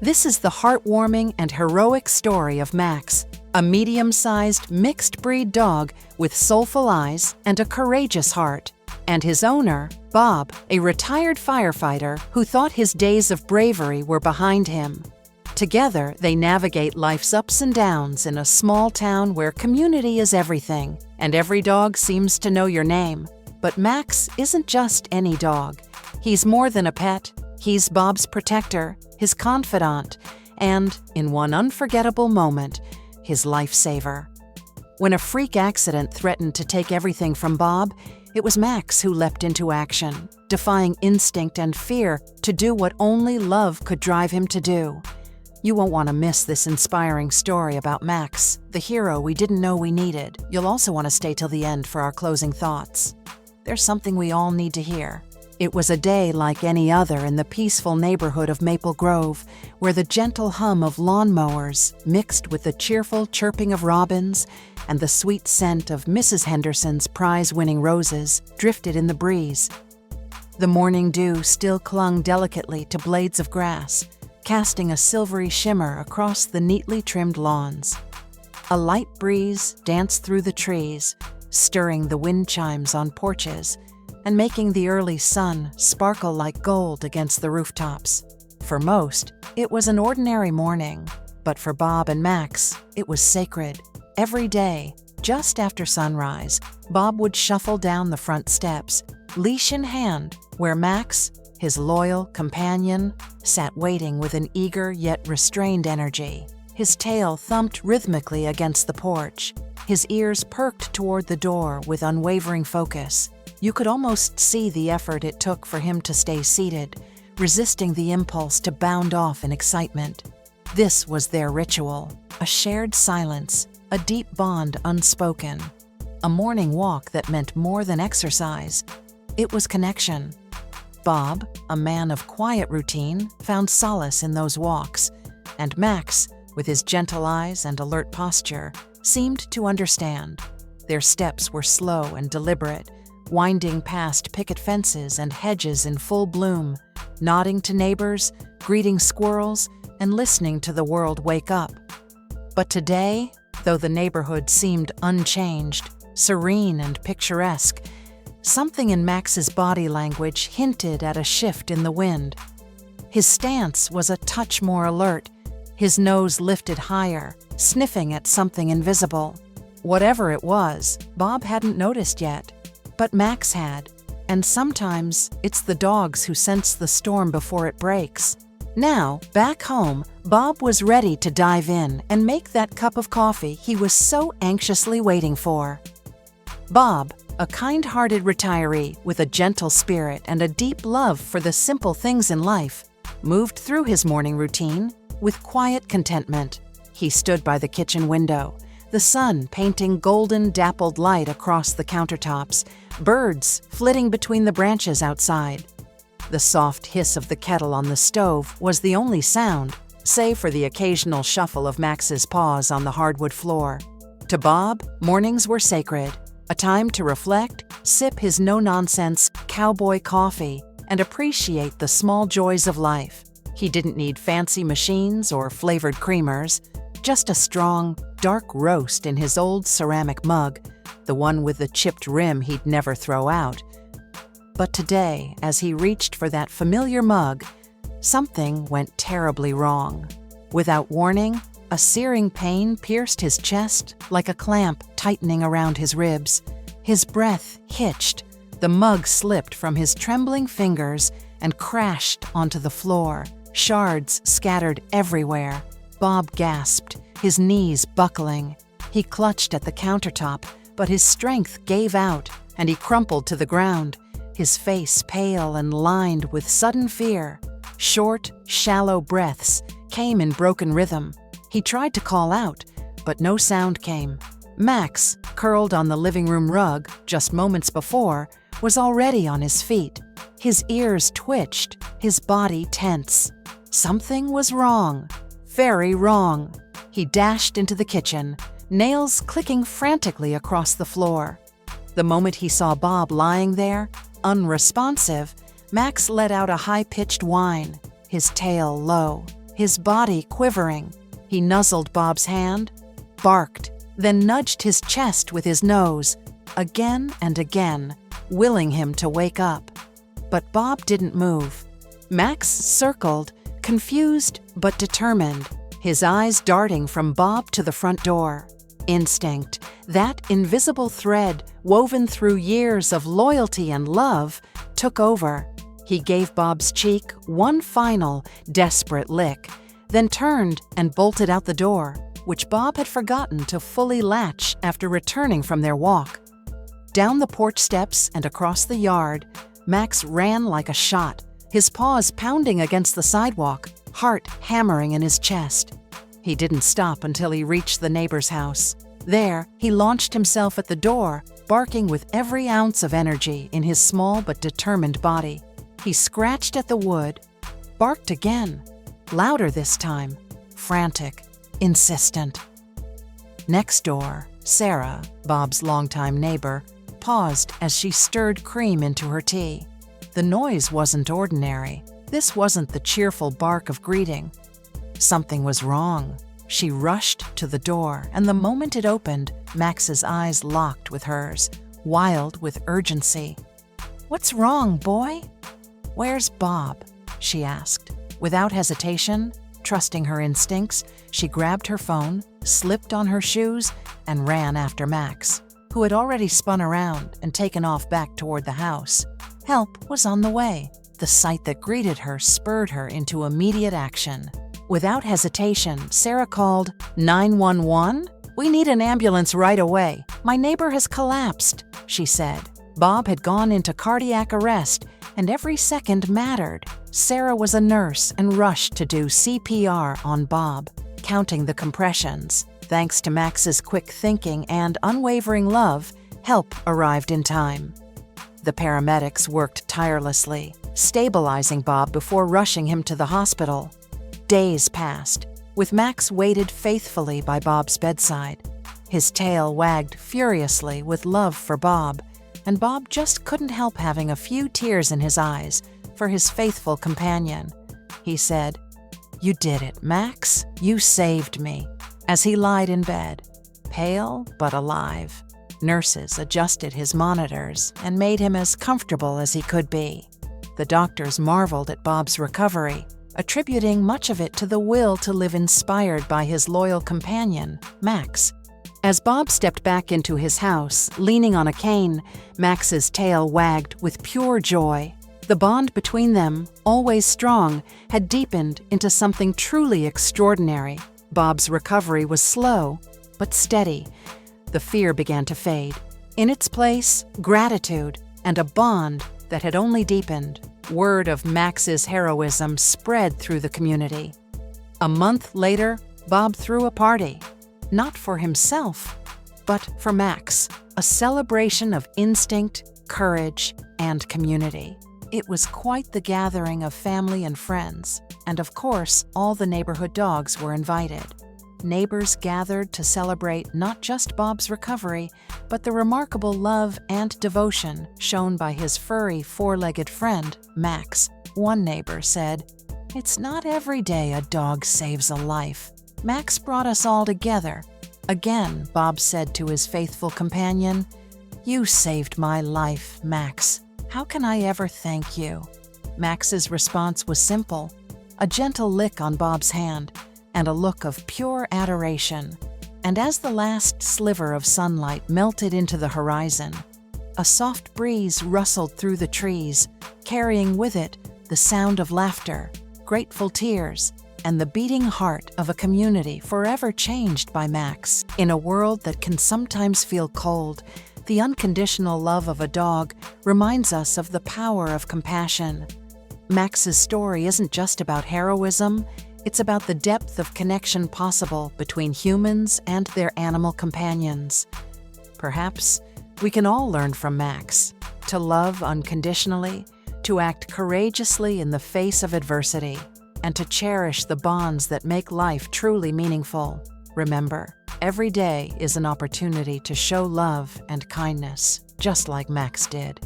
This is the heartwarming and heroic story of Max, a medium-sized mixed-breed dog with soulful eyes and a courageous heart, and his owner, Bob, a retired firefighter who thought his days of bravery were behind him. Together, they navigate life's ups and downs in a small town where community is everything, and every dog seems to know your name. But Max isn't just any dog. He's more than a pet. He's Bob's protector, his confidant, and, in one unforgettable moment, his lifesaver. When a freak accident threatened to take everything from Bob, it was Max who leapt into action, defying instinct and fear to do what only love could drive him to do. You won't want to miss this inspiring story about Max, the hero we didn't know we needed. You'll also want to stay till the end for our closing thoughts. There's something we all need to hear. It was a day like any other in the peaceful neighborhood of Maple Grove, where the gentle hum of lawnmowers, mixed with the cheerful chirping of robins and the sweet scent of Mrs. Henderson's prize-winning roses, drifted in the breeze. The morning dew still clung delicately to blades of grass, casting a silvery shimmer across the neatly trimmed lawns. A light breeze danced through the trees, stirring the wind chimes on porches and making the early sun sparkle like gold against the rooftops. For most, it was an ordinary morning, but for Bob and Max, it was sacred. Every day, just after sunrise, Bob would shuffle down the front steps, leash in hand, where Max, his loyal companion, sat waiting with an eager yet restrained energy. His tail thumped rhythmically against the porch. His ears perked toward the door with unwavering focus. You could almost see the effort it took for him to stay seated, resisting the impulse to bound off in excitement. This was their ritual, a shared silence, a deep bond unspoken, a morning walk that meant more than exercise. It was connection. Bob, a man of quiet routine, found solace in those walks, and Max, with his gentle eyes and alert posture, seemed to understand. Their steps were slow and deliberate, winding past picket fences and hedges in full bloom, nodding to neighbors, greeting squirrels, and listening to the world wake up. But today, though the neighborhood seemed unchanged, serene and picturesque, something in Max's body language hinted at a shift in the wind. His stance was a touch more alert, his nose lifted higher, sniffing at something invisible. Whatever it was, Bob hadn't noticed yet, but Max had, and sometimes it's the dogs who sense the storm before it breaks. Now, back home, Bob was ready to dive in and make that cup of coffee he was so anxiously waiting for. Bob, a kind-hearted retiree with a gentle spirit and a deep love for the simple things in life, moved through his morning routine with quiet contentment. He stood by the kitchen window, the sun painting golden dappled light across the countertops, birds flitting between the branches outside. The soft hiss of the kettle on the stove was the only sound, save for the occasional shuffle of Max's paws on the hardwood floor. To Bob, mornings were sacred, a time to reflect, sip his no-nonsense cowboy coffee, and appreciate the small joys of life. He didn't need fancy machines or flavored creamers, just a strong, dark roast in his old ceramic mug, the one with the chipped rim he'd never throw out. But today, as he reached for that familiar mug, something went terribly wrong. Without warning, a searing pain pierced his chest like a clamp tightening around his ribs. His breath hitched, the mug slipped from his trembling fingers and crashed onto the floor, shards scattered everywhere. Bob gasped, his knees buckling. He clutched at the countertop, but his strength gave out, and he crumpled to the ground, his face pale and lined with sudden fear. Short, shallow breaths came in broken rhythm. He tried to call out, but no sound came. Max, curled on the living room rug just moments before, was already on his feet. His ears twitched, his body tense. Something was wrong. Very wrong. He dashed into the kitchen, nails clicking frantically across the floor. The moment he saw Bob lying there, unresponsive, Max let out a high-pitched whine, his tail low. his body quivering. He nuzzled Bob's hand, barked, then nudged his chest with his nose, again and again, willing him to wake up. But Bob didn't move. Max circled, confused but determined, his eyes darting from Bob to the front door. Instinct, that invisible thread woven through years of loyalty and love, took over. He gave Bob's cheek one final, desperate lick, then turned and bolted out the door, which Bob had forgotten to fully latch after returning from their walk. Down the porch steps and across the yard, Max ran like a shot, his paws pounding against the sidewalk, heart hammering in his chest. He didn't stop until he reached the neighbor's house. There, he launched himself at the door, barking with every ounce of energy in his small but determined body. He scratched at the wood, barked again, louder this time, frantic, insistent. Next door, Sarah, Bob's longtime neighbor, paused as she stirred cream into her tea. The noise wasn't ordinary. This wasn't the cheerful bark of greeting. Something was wrong. She rushed to the door, and the moment it opened, Max's eyes locked with hers, wild with urgency. "What's wrong, boy?" "Where's Bob?" she asked. Without hesitation, trusting her instincts, she grabbed her phone, slipped on her shoes, and ran after Max, who had already spun around and taken off back toward the house. Help was on the way. The sight that greeted her spurred her into immediate action. Without hesitation, Sarah called 911. "We need an ambulance right away. My neighbor has collapsed," she said. Bob had gone into cardiac arrest, and every second mattered. Sarah was a nurse and rushed to do CPR on Bob, counting the compressions. Thanks to Max's quick thinking and unwavering love, help arrived in time. The paramedics worked tirelessly, stabilizing Bob before rushing him to the hospital. Days passed, with Max waited faithfully by Bob's bedside. His tail wagged furiously with love for Bob, and Bob just couldn't help having a few tears in his eyes for his faithful companion. He said, "You did it, Max. You saved me," as he lied in bed, pale but alive. Nurses adjusted his monitors and made him as comfortable as he could be. The doctors marveled at Bob's recovery, attributing much of it to the will to live inspired by his loyal companion, Max. As Bob stepped back into his house, leaning on a cane, Max's tail wagged with pure joy. The bond between them, always strong, had deepened into something truly extraordinary. Bob's recovery was slow, but steady. The fear began to fade. In its place, gratitude and a bond that had only deepened. Word of Max's heroism spread through the community. A month later, Bob threw a party. Not for himself, but for Max, a celebration of instinct, courage, and community. It was quite the gathering of family and friends, and of course, all the neighborhood dogs were invited. Neighbors gathered to celebrate not just Bob's recovery, but the remarkable love and devotion shown by his furry four-legged friend, Max. One neighbor said, "It's not every day a dog saves a life. Max brought us all together." Again, Bob said to his faithful companion, "You saved my life, Max. How can I ever thank you?" Max's response was simple, a gentle lick on Bob's hand, and a look of pure adoration. And as the last sliver of sunlight melted into the horizon, a soft breeze rustled through the trees, carrying with it the sound of laughter, grateful tears, and the beating heart of a community forever changed by Max. In a world that can sometimes feel cold, the unconditional love of a dog reminds us of the power of compassion. Max's story isn't just about heroism, it's about the depth of connection possible between humans and their animal companions. Perhaps we can all learn from Max to love unconditionally, to act courageously in the face of adversity, and to cherish the bonds that make life truly meaningful. Remember, every day is an opportunity to show love and kindness, just like Max did.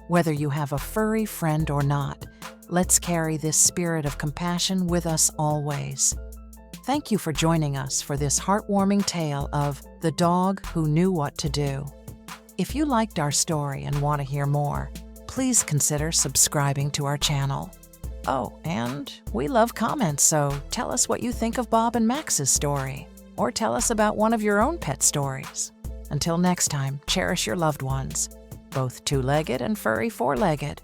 Whether you have a furry friend or not, Let's carry this spirit of compassion with us always. Thank you for joining us for this heartwarming tale of The Dog Who Knew What to Do. If you liked our story and want to hear more, please consider subscribing to our channel. Oh, and we love comments, so tell us what you think of Bob and Max's story, or tell us about one of your own pet stories. Until next time, cherish your loved ones, both two-legged and furry four-legged.